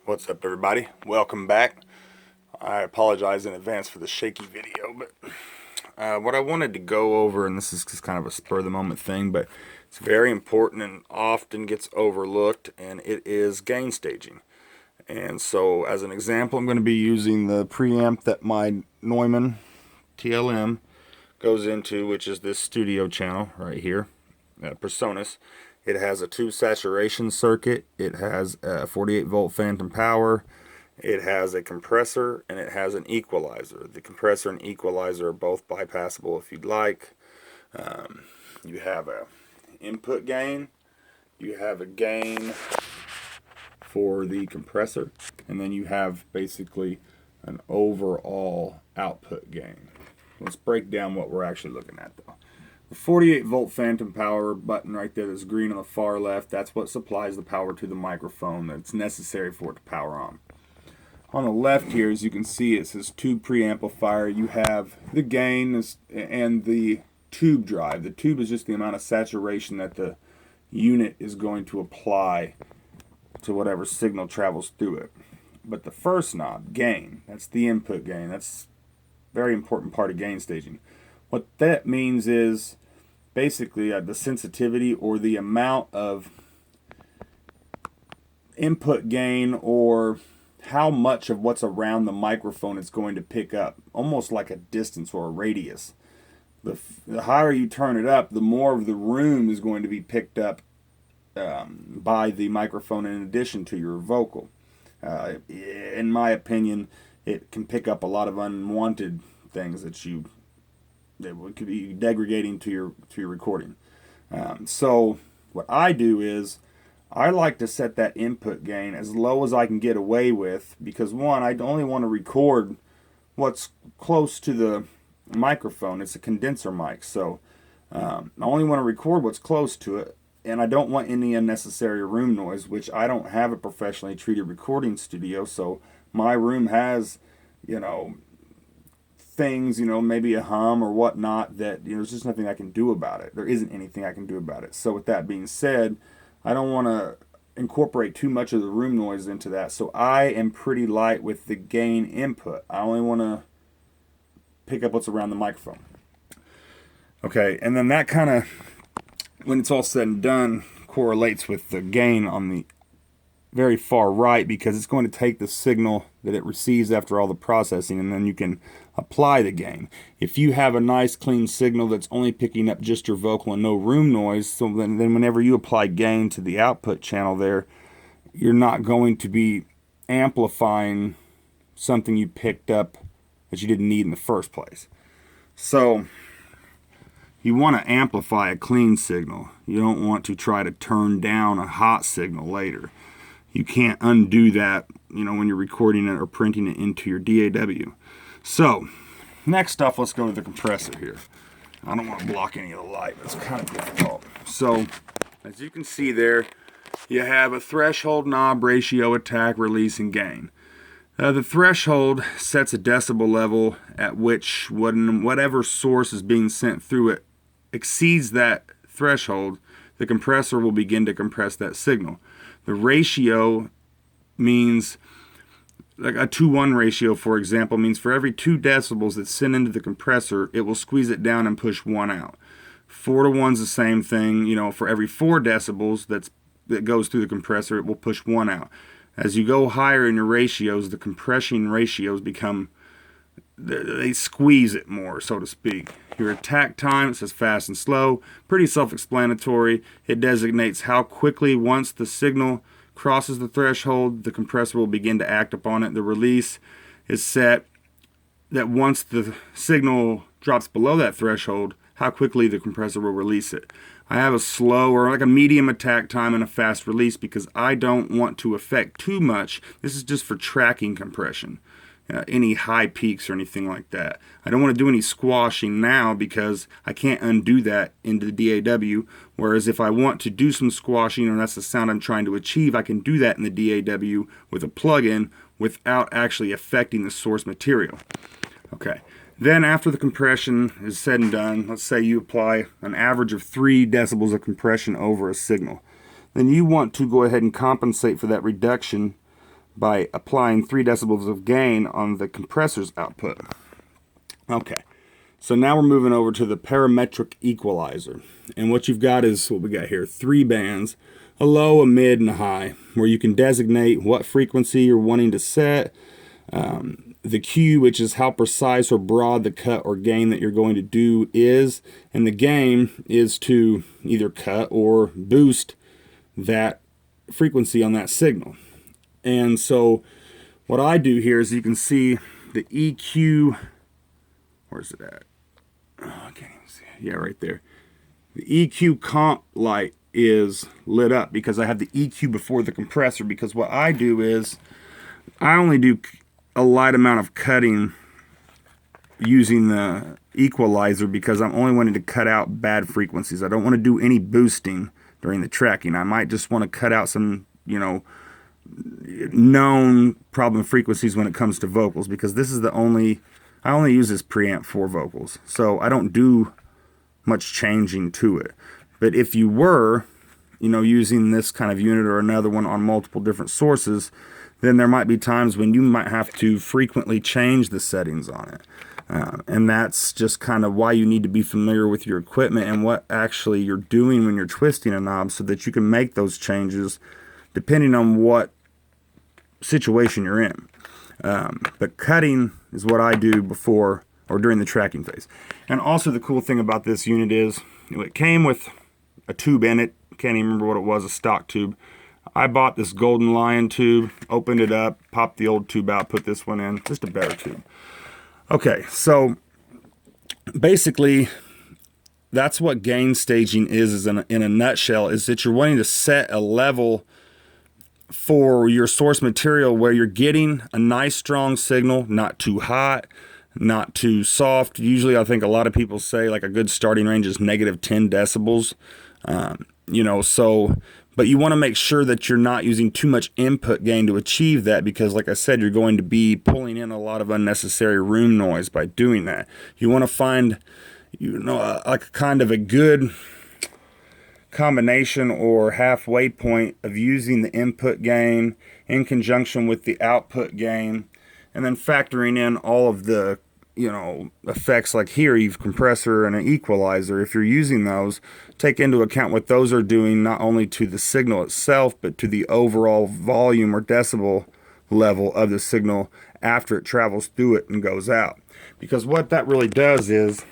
What's up, everybody? Welcome back. I apologize in advance for the shaky video, but what I wanted to go over, and this is just kind of a spur of the moment thing, but it's very important and often gets overlooked, and it is gain staging. And so, as an example, I'm going to be using the preamp that my Neumann TLM goes into, which is this studio channel right here, PreSonus. It has a tube saturation circuit, it has a 48 volt phantom power, it has a compressor, and it has an equalizer. The compressor and equalizer are both bypassable if you'd like. You have a input gain, you have a gain for the compressor, and then you have basically an overall output gain. Let's break down what we're actually looking at though. The 48 volt phantom power button right there that's green on the far left, that's what supplies the power to the microphone that's necessary for it to power on. On the left here, as you can see, it says tube preamplifier. You have the gain and the tube drive. The tube is just the amount of saturation that the unit is going to apply to whatever signal travels through it. But the first knob, gain, that's the input gain. That's a very important part of gain staging. What that means is basically the sensitivity or the amount of input gain, or how much of what's around the microphone it's going to pick up, almost like a distance or a radius. The higher you turn it up, the more of the room is going to be picked up by the microphone in addition to your vocal. In my opinion, it can pick up a lot of unwanted things that could be degrading to your recording. So what I do is I like to set that input gain as low as I can get away with, because one, I only want to record what's close to the microphone. It's a condenser mic, so I only want to record what's close to it, and I don't want any unnecessary room noise, which I don't have a professionally treated recording studio, so my room has, things, maybe a hum or whatnot that, there's just nothing I can do about it. There isn't anything I can do about it. So with that being said, I don't want to incorporate too much of the room noise into that. So I am pretty light with the gain input. I only want to pick up what's around the microphone. Okay, and then that kind of, when it's all said and done, correlates with the gain on the very far right, because it's going to take the signal that it receives after all the processing, and then you can apply the gain. If you have a nice clean signal that's only picking up just your vocal and no room noise, so then whenever you apply gain to the output channel there, you're not going to be amplifying something you picked up that you didn't need in the first place. So you want to amplify a clean signal. You don't want to try to turn down a hot signal later. You can't undo that, when you're recording it or printing it into your DAW. So, next off, let's go to the compressor here. I don't want to block any of the light, but it's kind of difficult. So, as you can see there, you have a threshold, knob, ratio, attack, release, and gain. The threshold sets a decibel level at which whatever source is being sent through it exceeds that threshold, the compressor will begin to compress that signal. The ratio means, like a 2:1 ratio, for example, means for every 2 decibels that's sent into the compressor, it will squeeze it down and push 1 out. 4:1 is the same thing. For every 4 decibels that goes through the compressor, it will push 1 out. As you go higher in your ratios, the compression ratios they squeeze it more, so to speak. Your attack time, it says fast and slow, pretty self-explanatory. It designates how quickly, once the signal crosses the threshold, the compressor will begin to act upon it. The release is set that once the signal drops below that threshold, how quickly the compressor will release it. I have a slow or like a medium attack time and a fast release because I don't want to affect too much. This is just for tracking compression. Any high peaks or anything like that. I don't want to do any squashing now because I can't undo that into the DAW, whereas if I want to do some squashing, or that's the sound I'm trying to achieve, I can do that in the DAW with a plugin without actually affecting the source material. Okay, then after the compression is said and done, let's say you apply an average of 3 decibels of compression over a signal. Then you want to go ahead and compensate for that reduction by applying 3 decibels of gain on the compressor's output. Okay, so now we're moving over to the parametric equalizer. And what you've got is what we got here, 3 bands, a low, a mid, and a high, where you can designate what frequency you're wanting to set, the Q, which is how precise or broad the cut or gain that you're going to do is, and the gain is to either cut or boost that frequency on that signal. And so what I do here is you can see the EQ, where's it at? Oh, I can't even see it. Yeah, right there. The EQ comp light is lit up because I have the EQ before the compressor, because what I do is I only do a light amount of cutting using the equalizer because I'm only wanting to cut out bad frequencies. I don't want to do any boosting during the tracking. I might just want to cut out some, known problem frequencies when it comes to vocals, because this is I only use this preamp for vocals. So I don't do much changing to it. But if you were, using this kind of unit or another one on multiple different sources, then there might be times when you might have to frequently change the settings on it. And that's just kind of why you need to be familiar with your equipment and what actually you're doing when you're twisting a knob, so that you can make those changes depending on what situation you're in. But cutting is what I do before or during the tracking phase. And also the cool thing about this unit is it came with a tube in it. Can't even remember what it was, a stock tube. I bought this Golden Lion tube, opened it up, popped the old tube out, put this one in, just a better tube. Okay, so basically that's what gain staging is in a nutshell, is that you're wanting to set a level for your source material where you're getting a nice strong signal, not too hot, not too soft. Usually I think a lot of people say like a good starting range is -10 decibels. But you want to make sure that you're not using too much input gain to achieve that, because like I said, you're going to be pulling in a lot of unnecessary room noise by doing that. You want to find, like kind of a good combination or halfway point of using the input gain in conjunction with the output gain, and then factoring in all of the effects. Like here you've compressor and an equalizer. If you're using those, take into account what those are doing, not only to the signal itself, but to the overall volume or decibel level of the signal after it travels through it and goes out. Because what that really does is,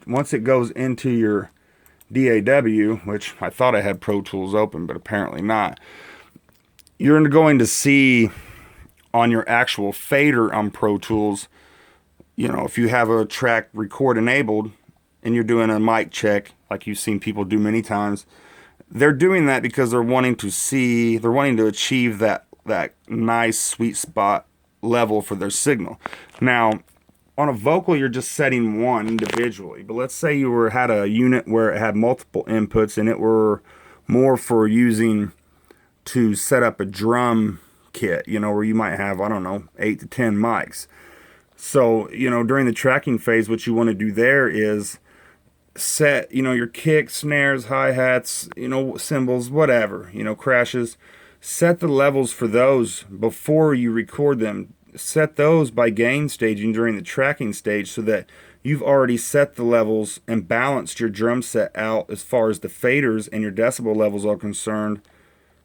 once it goes into your DAW, which I thought I had Pro Tools open, but apparently not, you're going to see on your actual fader on Pro Tools, if you have a track record enabled and you're doing a mic check, like you've seen people do many times, they're doing that because they're wanting to achieve that nice sweet spot level for their signal. Now, on a vocal, you're just setting one individually, but let's say you had a unit where it had multiple inputs and it were more for using to set up a drum kit, where you might have, 8 to 10 mics. So, during the tracking phase, what you want to do there is set, your kicks, snares, hi-hats, cymbals, whatever, crashes. Set the levels for those before you record them. Set those by gain staging during the tracking stage, so that you've already set the levels and balanced your drum set out as far as the faders and your decibel levels are concerned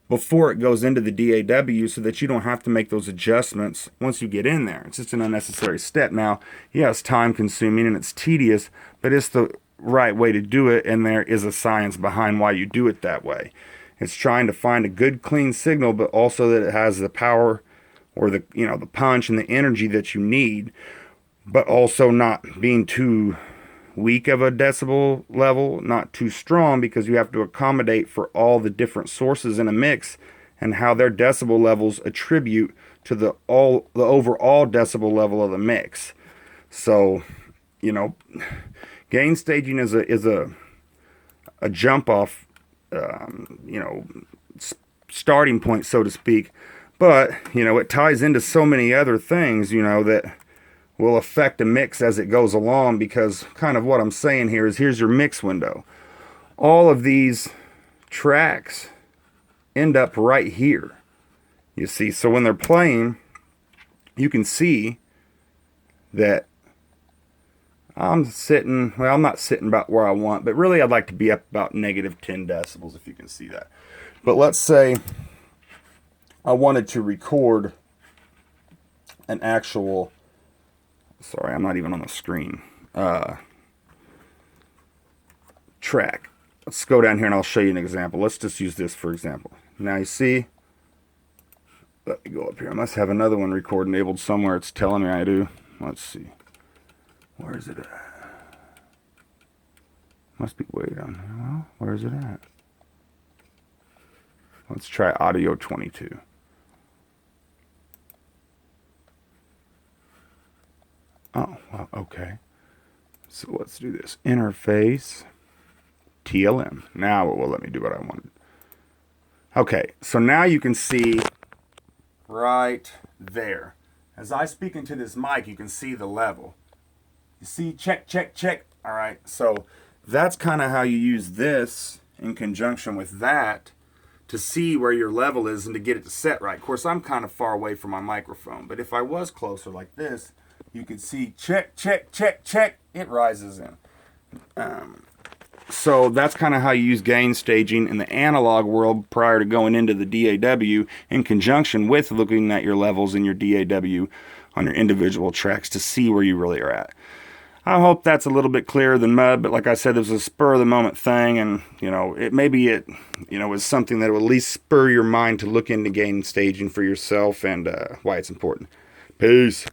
before it goes into the DAW, so that you don't have to make those adjustments once you get in there. It's just an unnecessary step. Now, yeah, it's time consuming and it's tedious, but it's the right way to do it, and there is a science behind why you do it that way. It's trying to find a good clean signal, but also that it has the power or the punch and the energy that you need, but also not being too weak of a decibel level, not too strong, because you have to accommodate for all the different sources in a mix and how their decibel levels attribute to the overall decibel level of the mix. So, gain staging is a jump off, starting point, so to speak. But, it ties into so many other things, that will affect a mix as it goes along, because kind of what I'm saying here is, here's your mix window. All of these tracks end up right here. You see, so when they're playing, you can see that I'm sitting, well, I'm not sitting about where I want, but really I'd like to be up about negative 10 decibels, if you can see that. But let's say I wanted to record an actual, sorry, I'm not even on the screen, track. Let's go down here and I'll show you an example. Let's just use this for example. Now you see, let me go up here. I must have another one record enabled somewhere. It's telling me I do. Let's see. Where is it at? Must be way down here. Well, where is it at? Let's try audio 22. Oh, well, okay. So let's do this. Interface, TLM. Now it will let me do what I wanted. Okay, so now you can see right there. As I speak into this mic, you can see the level. You see, check, check, check. All right, so that's kind of how you use this in conjunction with that to see where your level is and to get it to set right. Of course, I'm kind of far away from my microphone, but if I was closer like this, you could see check, check, check, check. It rises in. So that's kind of how you use gain staging in the analog world prior to going into the DAW in conjunction with looking at your levels in your DAW on your individual tracks to see where you really are at. I hope that's a little bit clearer than mud, but like I said, it was a spur of the moment thing, and it was something that will at least spur your mind to look into gain staging for yourself and why it's important. Peace.